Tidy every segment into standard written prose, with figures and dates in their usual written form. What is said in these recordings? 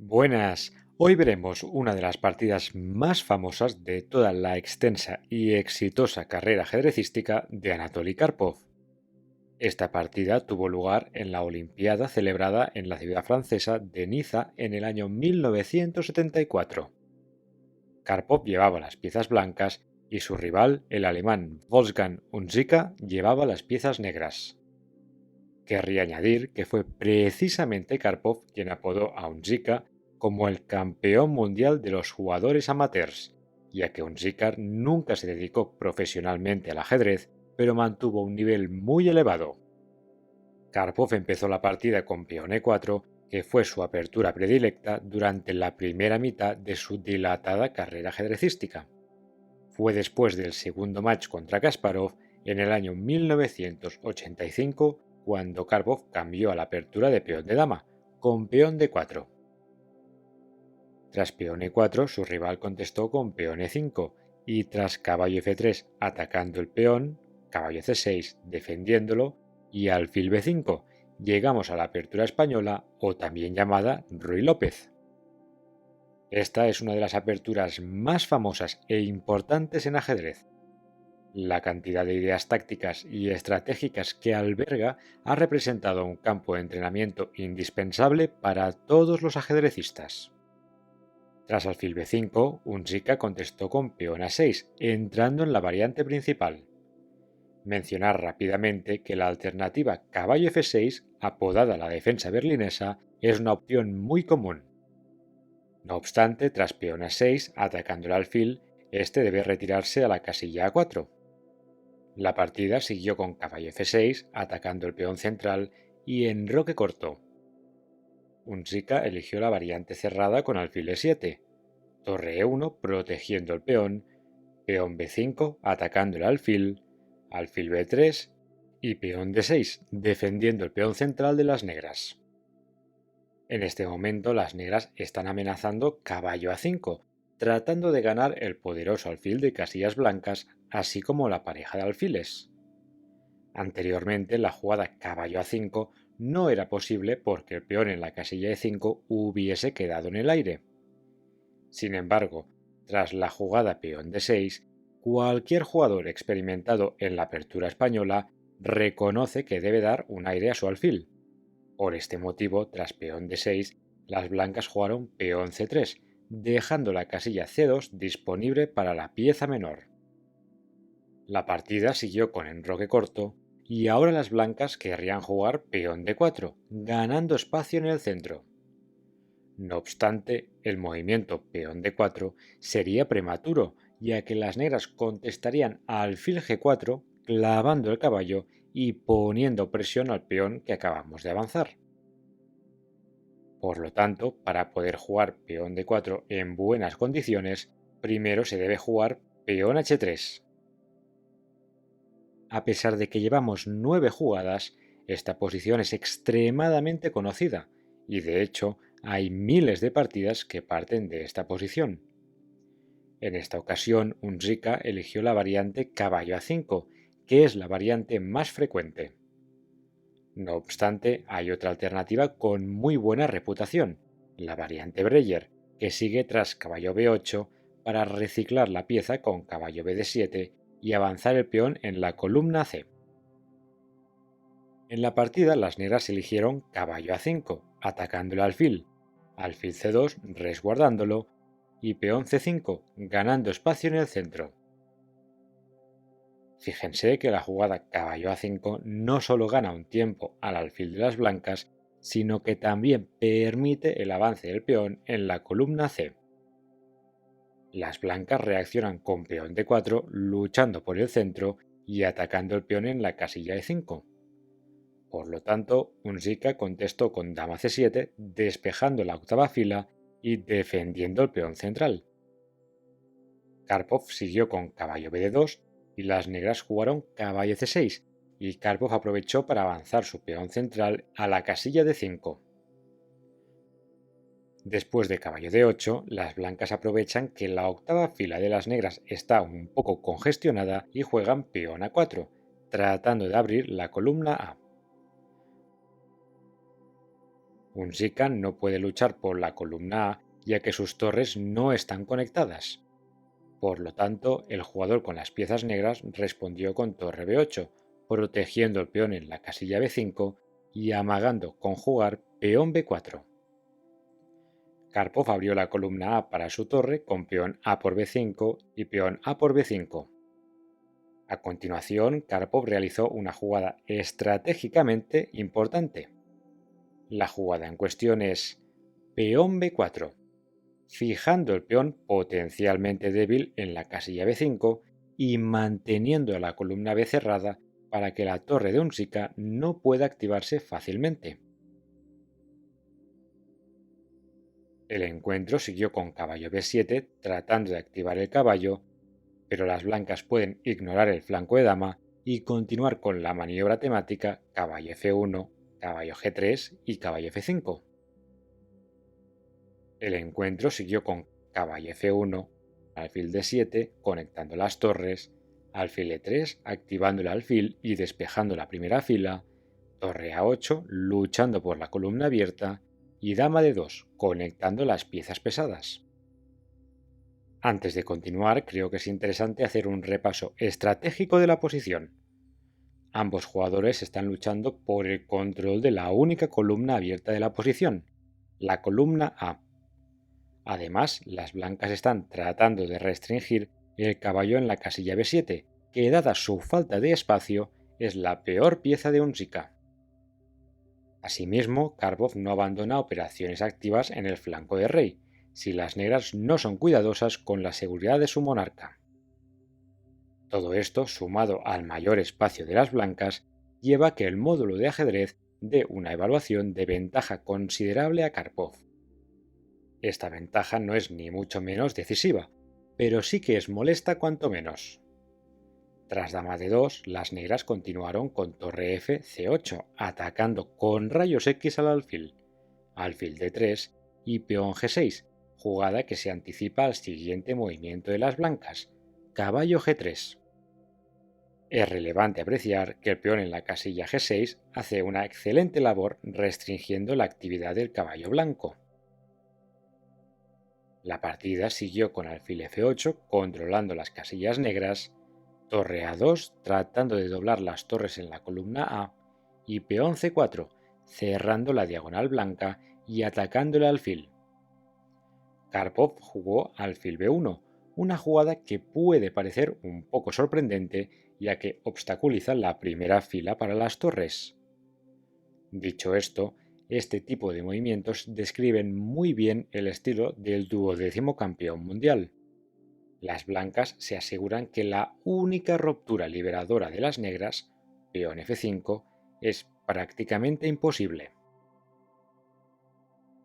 Buenas, hoy veremos una de las partidas más famosas de toda la extensa y exitosa carrera ajedrecística de Anatoly Karpov. Esta partida tuvo lugar en la Olimpiada celebrada en la ciudad francesa de Niza en el año 1974. Karpov llevaba las piezas blancas y su rival, el alemán Wolfgang Unzika, llevaba las piezas negras. Querría añadir que fue precisamente Karpov quien apodó a Unzika como el campeón mundial de los jugadores amateurs, ya que Unzika nunca se dedicó profesionalmente al ajedrez, pero mantuvo un nivel muy elevado. Karpov empezó la partida con peón e4, que fue su apertura predilecta durante la primera mitad de su dilatada carrera ajedrecística. Fue después del segundo match contra Kasparov en el año 1985 cuando Karpov cambió a la apertura de peón de dama, con peón d4. Tras peón e4, su rival contestó con peón e5 y tras caballo f3 atacando el peón, caballo c6 defendiéndolo y alfil b5, llegamos a la apertura española o también llamada Ruy López. Esta es una de las aperturas más famosas e importantes en ajedrez. La cantidad de ideas tácticas y estratégicas que alberga ha representado un campo de entrenamiento indispensable para todos los ajedrecistas. Tras alfil b5, Unzika contestó con peón a6, entrando en la variante principal. Mencionar rápidamente que la alternativa caballo f6, apodada la defensa berlinesa, es una opción muy común. No obstante, tras peón a6, atacando el alfil, este debe retirarse a la casilla a4. La partida siguió con caballo f6, atacando el peón central y enroque corto. Unzika eligió la variante cerrada con alfil e7, torre e1 protegiendo el peón b5 atacando el alfil b3 y peón d6 defendiendo el peón central de las negras. En este momento las negras están amenazando caballo a5, tratando de ganar el poderoso alfil de casillas blancas así como la pareja de alfiles. Anteriormente la jugada caballo a5 no era posible porque el peón en la casilla e5 hubiese quedado en el aire. Sin embargo, tras la jugada peón d6, cualquier jugador experimentado en la apertura española reconoce que debe dar un aire a su alfil. Por este motivo, tras peón d6, las blancas jugaron peón c3, dejando la casilla c2 disponible para la pieza menor. La partida siguió con enroque corto y ahora las blancas querrían jugar peón d4, ganando espacio en el centro. No obstante, el movimiento peón d4 sería prematuro, ya que las negras contestarían alfil g4, clavando el caballo y poniendo presión al peón que acabamos de avanzar. Por lo tanto, para poder jugar peón d4 en buenas condiciones, primero se debe jugar peón h3. A pesar de que llevamos 9 jugadas, esta posición es extremadamente conocida y de hecho hay miles de partidas que parten de esta posición. En esta ocasión, Unzika eligió la variante caballo a5, que es la variante más frecuente. No obstante, hay otra alternativa con muy buena reputación, la variante Breyer, que sigue tras caballo b8 para reciclar la pieza con caballo bd7 y avanzar el peón en la columna c. En la partida las negras eligieron caballo a5, atacando el alfil c2 resguardándolo y peón c5, ganando espacio en el centro. Fíjense que la jugada caballo a5 no solo gana un tiempo al alfil de las blancas, sino que también permite el avance del peón en la columna c. Las blancas reaccionan con peón d4 luchando por el centro y atacando el peón en la casilla e5. Por lo tanto, Unzika contestó con dama c7 despejando la octava fila y defendiendo el peón central. Karpov siguió con caballo bd2 y las negras jugaron caballo c6 y Karpov aprovechó para avanzar su peón central a la casilla d5. Después de caballo d8, las blancas aprovechan que la octava fila de las negras está un poco congestionada y juegan peón a4, tratando de abrir la columna A. Unsica no puede luchar por la columna A ya que sus torres no están conectadas. Por lo tanto, el jugador con las piezas negras respondió con torre B8, protegiendo el peón en la casilla B5 y amagando con jugar peón B4. Karpov abrió la columna A para su torre con peón A por B5 y peón A por B5. A continuación, Karpov realizó una jugada estratégicamente importante. La jugada en cuestión es peón B4, fijando el peón potencialmente débil en la casilla B5 y manteniendo la columna B cerrada para que la torre de Unsica no pueda activarse fácilmente. El encuentro siguió con caballo B7 tratando de activar el caballo, pero las blancas pueden ignorar el flanco de dama y continuar con la maniobra temática caballo F1, caballo G3 y caballo F5. El encuentro siguió con caballo F1, alfil D7 conectando las torres, alfil E3 activando el alfil y despejando la primera fila, torre A8 luchando por la columna abierta y dama D2 conectando las piezas pesadas. Antes de continuar, creo que es interesante hacer un repaso estratégico de la posición. Ambos jugadores están luchando por el control de la única columna abierta de la posición, la columna A. Además, las blancas están tratando de restringir el caballo en la casilla B7, que dada su falta de espacio, es la peor pieza de Unsica. Asimismo, Karpov no abandona operaciones activas en el flanco de rey, si las negras no son cuidadosas con la seguridad de su monarca. Todo esto, sumado al mayor espacio de las blancas, lleva a que el módulo de ajedrez dé una evaluación de ventaja considerable a Karpov. Esta ventaja no es ni mucho menos decisiva, pero sí que es molesta cuanto menos. Tras dama D2, las negras continuaron con torre F C8, atacando con rayos X al alfil D3 y peón G6, jugada que se anticipa al siguiente movimiento de las blancas, caballo G3. Es relevante apreciar que el peón en la casilla G6 hace una excelente labor restringiendo la actividad del caballo blanco. La partida siguió con alfil F8 controlando las casillas negras, torre A2 tratando de doblar las torres en la columna A y peón C4 cerrando la diagonal blanca y atacando el alfil. Karpov jugó alfil B1, una jugada que puede parecer un poco sorprendente ya que obstaculiza la primera fila para las torres. Dicho esto, este tipo de movimientos describen muy bien el estilo del 12º campeón mundial. Las blancas se aseguran que la única ruptura liberadora de las negras, peón F5, es prácticamente imposible.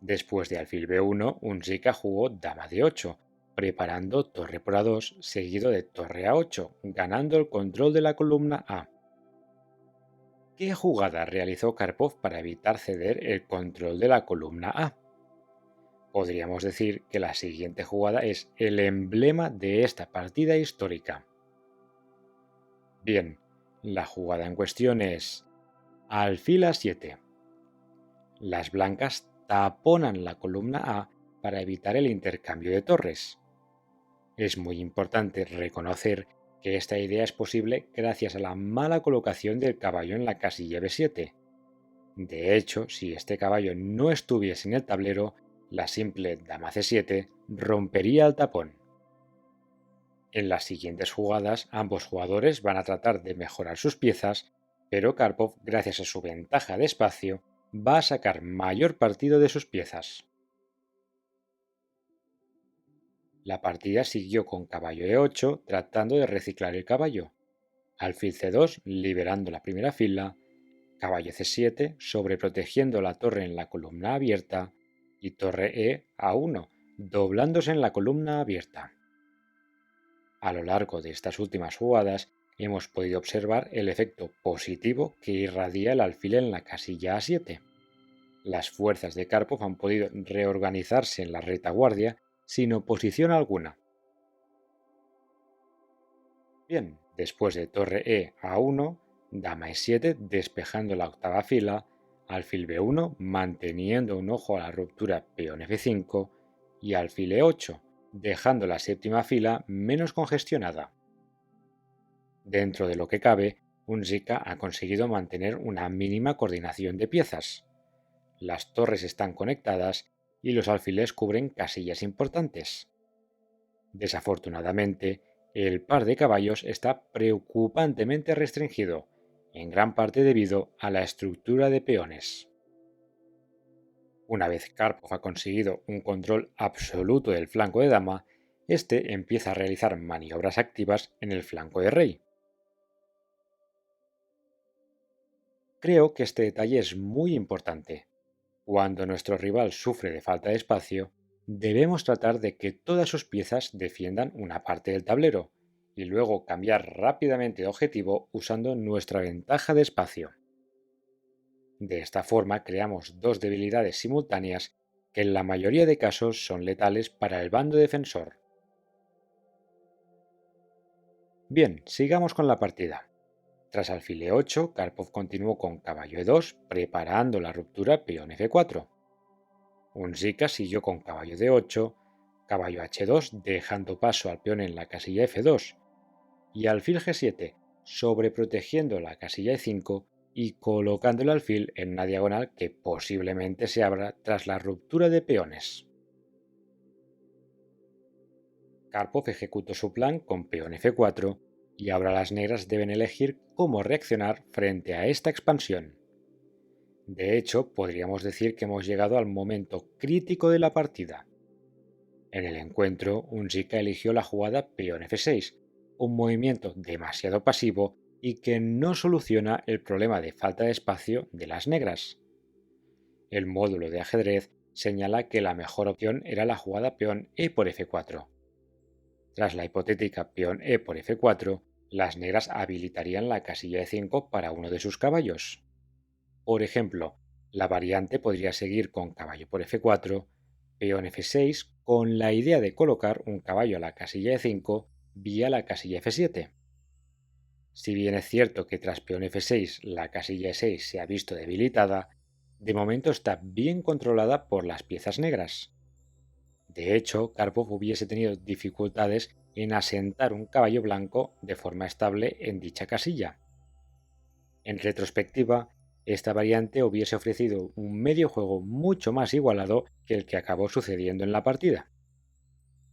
Después de alfil B1, Unsica jugó dama D8, preparando torre por A2 seguido de torre A8, ganando el control de la columna A. ¿Qué jugada realizó Karpov para evitar ceder el control de la columna A? Podríamos decir que la siguiente jugada es el emblema de esta partida histórica. Bien, la jugada en cuestión es alfil A7. Las blancas taponan la columna A para evitar el intercambio de torres. Es muy importante reconocer que esta idea es posible gracias a la mala colocación del caballo en la casilla B7. De hecho, si este caballo no estuviese en el tablero, la simple dama C7 rompería el tapón. En las siguientes jugadas, ambos jugadores van a tratar de mejorar sus piezas, pero Karpov, gracias a su ventaja de espacio, va a sacar mayor partido de sus piezas. La partida siguió con caballo E8 tratando de reciclar el caballo, alfil C2 liberando la primera fila, caballo C7 sobreprotegiendo la torre en la columna abierta y torre E A1 doblándose en la columna abierta. A lo largo de estas últimas jugadas hemos podido observar el efecto positivo que irradia el alfil en la casilla A7. Las fuerzas de Karpov han podido reorganizarse en la retaguardia sin oposición alguna. Bien, después de torre E A1, dama E7 despejando la octava fila, alfil B1 manteniendo un ojo a la ruptura peón F5 y alfil E8, dejando la séptima fila menos congestionada. Dentro de lo que cabe, Unzica ha conseguido mantener una mínima coordinación de piezas. Las torres están conectadas y los alfiles cubren casillas importantes. Desafortunadamente, el par de caballos está preocupantemente restringido, en gran parte debido a la estructura de peones. Una vez Karpov ha conseguido un control absoluto del flanco de dama, este empieza a realizar maniobras activas en el flanco de rey. Creo que este detalle es muy importante. Cuando nuestro rival sufre de falta de espacio, debemos tratar de que todas sus piezas defiendan una parte del tablero y luego cambiar rápidamente de objetivo usando nuestra ventaja de espacio. De esta forma creamos dos debilidades simultáneas que en la mayoría de casos son letales para el bando defensor. Bien, sigamos con la partida. Tras alfil E8, Karpov continuó con caballo E2, preparando la ruptura peón F4. Unzica siguió con caballo D8, caballo H2, dejando paso al peón en la casilla F2, y alfil G7, sobreprotegiendo la casilla E5 y colocando el alfil en una diagonal que posiblemente se abra tras la ruptura de peones. Karpov ejecutó su plan con peón F4 y ahora las negras deben elegir cómo reaccionar frente a esta expansión. De hecho, podríamos decir que hemos llegado al momento crítico de la partida. En el encuentro, Unzica eligió la jugada peón F6, un movimiento demasiado pasivo y que no soluciona el problema de falta de espacio de las negras. El módulo de ajedrez señala que la mejor opción era la jugada peón E por F4. Tras la hipotética peón E por F4, las negras habilitarían la casilla E5 para uno de sus caballos. Por ejemplo, la variante podría seguir con caballo por F4, peón F6 con la idea de colocar un caballo a la casilla E5 vía la casilla F7. Si bien es cierto que tras peón F6 la casilla E6 se ha visto debilitada, de momento está bien controlada por las piezas negras. De hecho, Karpov hubiese tenido dificultades en asentar un caballo blanco de forma estable en dicha casilla. En retrospectiva, esta variante hubiese ofrecido un medio juego mucho más igualado que el que acabó sucediendo en la partida.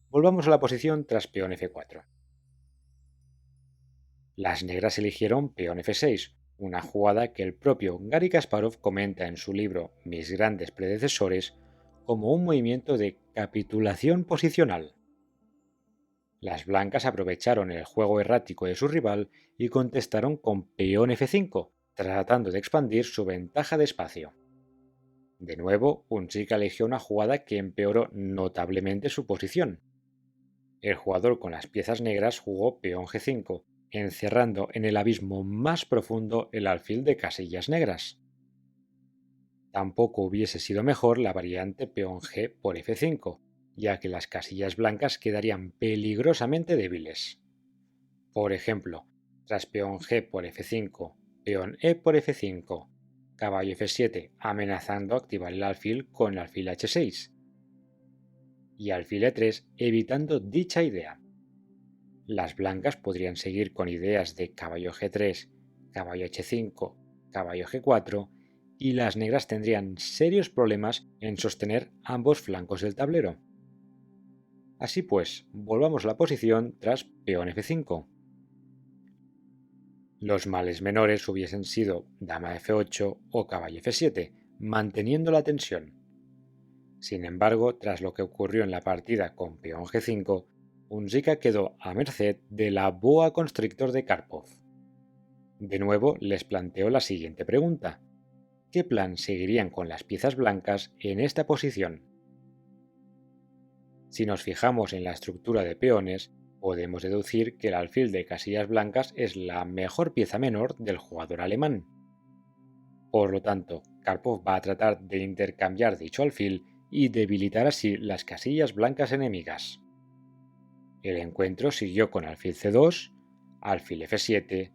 Volvamos a la posición tras peón F4. Las negras eligieron peón F6, una jugada que el propio Garry Kasparov comenta en su libro Mis grandes predecesores como un movimiento de capitulación posicional. Las blancas aprovecharon el juego errático de su rival y contestaron con peón F5, tratando de expandir su ventaja de espacio. De nuevo, Unzica eligió una jugada que empeoró notablemente su posición. El jugador con las piezas negras jugó peón G5, encerrando en el abismo más profundo el alfil de casillas negras. Tampoco hubiese sido mejor la variante peón G por F5, ya que las casillas blancas quedarían peligrosamente débiles. Por ejemplo, tras peón G por F5, peón E por F5, caballo F7 amenazando activar el alfil con el alfil H6 y alfil E3 evitando dicha idea. Las blancas podrían seguir con ideas de caballo G3, caballo H5, caballo G4 y las negras tendrían serios problemas en sostener ambos flancos del tablero. Así pues, volvamos a la posición tras peón F5. Los males menores hubiesen sido dama F8 o caballo F7, manteniendo la tensión. Sin embargo, tras lo que ocurrió en la partida con peón G5, Unzica quedó a merced de la boa constrictor de Karpov. De nuevo les planteó la siguiente pregunta: ¿qué plan seguirían con las piezas blancas en esta posición? Si nos fijamos en la estructura de peones, podemos deducir que el alfil de casillas blancas es la mejor pieza menor del jugador alemán. Por lo tanto, Karpov va a tratar de intercambiar dicho alfil y debilitar así las casillas blancas enemigas. El encuentro siguió con alfil C2, alfil F7,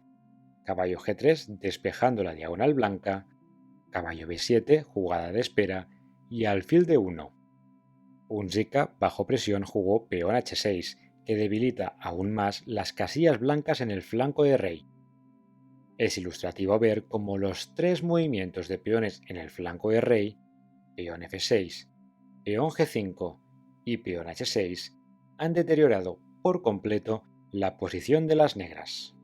caballo G3 despejando la diagonal blanca, caballo b7, jugada de espera, y alfil d1. Unzica bajo presión jugó peón h6, que debilita aún más las casillas blancas en el flanco de rey. Es ilustrativo ver cómo los tres movimientos de peones en el flanco de rey, peón f6, peón g5 y peón h6, han deteriorado por completo la posición de las negras.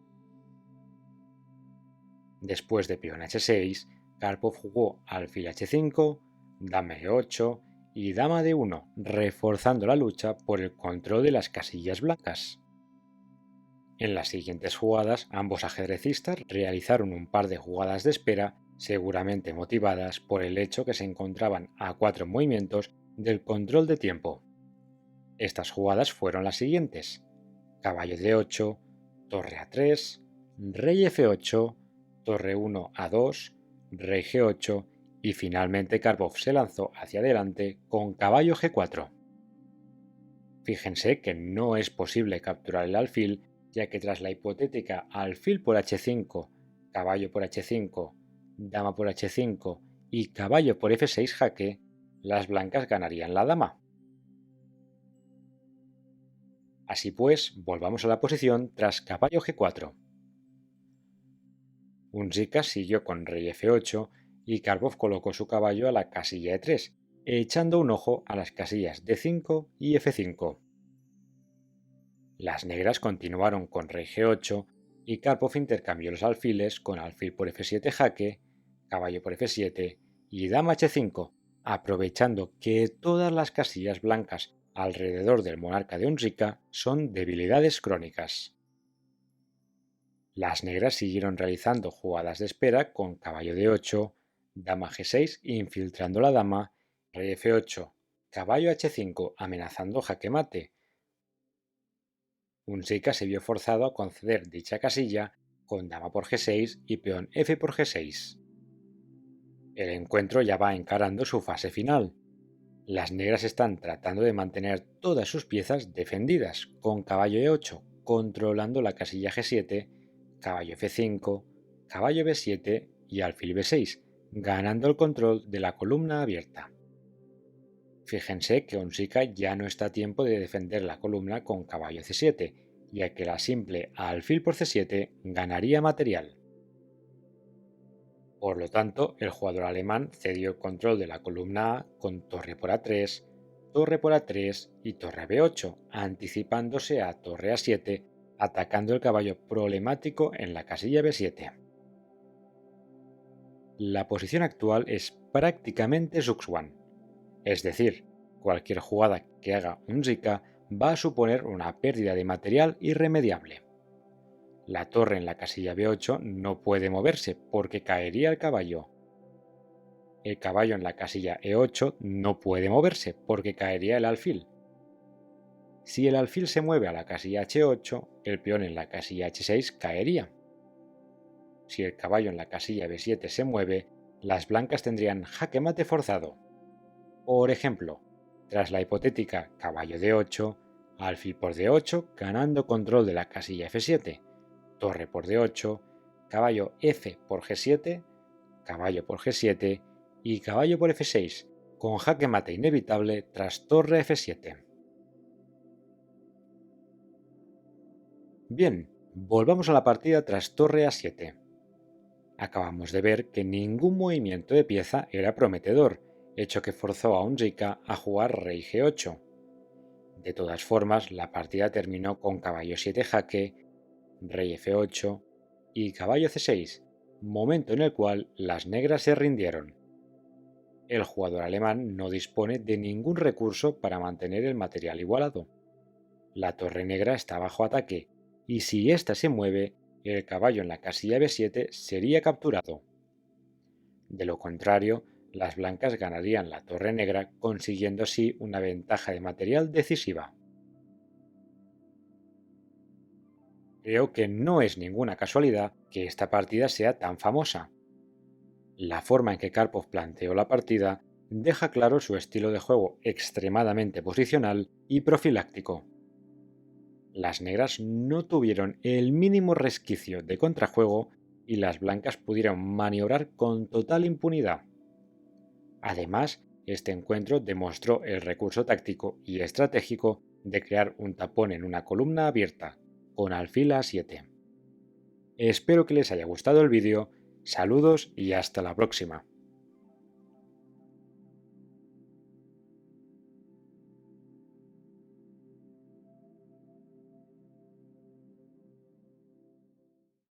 Después de peón h6, Karpov jugó alfil h5, dama e8 y dama d1, reforzando la lucha por el control de las casillas blancas. En las siguientes jugadas, ambos ajedrecistas realizaron un par de jugadas de espera, seguramente motivadas por el hecho que se encontraban a 4 movimientos del control de tiempo. Estas jugadas fueron las siguientes: caballo d8, torre a3, rey f8, torre 1 a2, rey g8 y finalmente Karpov se lanzó hacia adelante con caballo g4. Fíjense que no es posible capturar el alfil, ya que tras la hipotética alfil por h5, caballo por h5, dama por h5 y caballo por f6 jaque, las blancas ganarían la dama. Así pues, volvamos a la posición tras caballo g4. Unzica siguió con rey f8 y Karpov colocó su caballo a la casilla e3, echando un ojo a las casillas d5 y f5. Las negras continuaron con rey g8 y Karpov intercambió los alfiles con alfil por f7 jaque, caballo por f7 y dama h5, aprovechando que todas las casillas blancas alrededor del monarca de Unzica son debilidades crónicas. Las negras siguieron realizando jugadas de espera con caballo d8, dama g6 infiltrando la dama, rey f8, caballo h5 amenazando jaque mate. Unzica se vio forzado a conceder dicha casilla con dama por g6 y peón f por g6. El encuentro ya va encarando su fase final. Las negras están tratando de mantener todas sus piezas defendidas con caballo e8, controlando la casilla g7, caballo f5, caballo b7 y alfil b6, ganando el control de la columna abierta. Fíjense que Unzica ya no está a tiempo de defender la columna con caballo c7, ya que la simple alfil por c7 ganaría material. Por lo tanto, el jugador alemán cedió el control de la columna A con torre por a3, torre por a3 y torre b8, anticipándose a torre a7, atacando el caballo problemático en la casilla b7. La posición actual es prácticamente Zugzwang, es decir, cualquier jugada que haga Unzica va a suponer una pérdida de material irremediable. La torre en la casilla b8 no puede moverse porque caería el caballo. El caballo en la casilla e8 no puede moverse porque caería el alfil. Si el alfil se mueve a la casilla h8, el peón en la casilla h6 caería. Si el caballo en la casilla b7 se mueve, las blancas tendrían jaque mate forzado. Por ejemplo, tras la hipotética caballo d8, alfil por d8 ganando control de la casilla f7, torre por d8, caballo f por g7, caballo por g7 y caballo por f6, con jaque mate inevitable tras torre f7. Bien, volvamos a la partida tras torre a7. Acabamos de ver que ningún movimiento de pieza era prometedor, hecho que forzó a Unzica a jugar rey g8. De todas formas, la partida terminó con caballo 7 jaque, rey f8 y caballo c6, momento en el cual las negras se rindieron. El jugador alemán no dispone de ningún recurso para mantener el material igualado. La torre negra está bajo ataque y si ésta se mueve, el caballo en la casilla b7 sería capturado. De lo contrario, las blancas ganarían la torre negra consiguiendo así una ventaja de material decisiva. Creo que no es ninguna casualidad que esta partida sea tan famosa. La forma en que Karpov planteó la partida deja claro su estilo de juego extremadamente posicional y profiláctico. Las negras no tuvieron el mínimo resquicio de contrajuego y las blancas pudieron maniobrar con total impunidad. Además, este encuentro demostró el recurso táctico y estratégico de crear un tapón en una columna abierta, con alfil A7. Espero que les haya gustado el vídeo, saludos y hasta la próxima.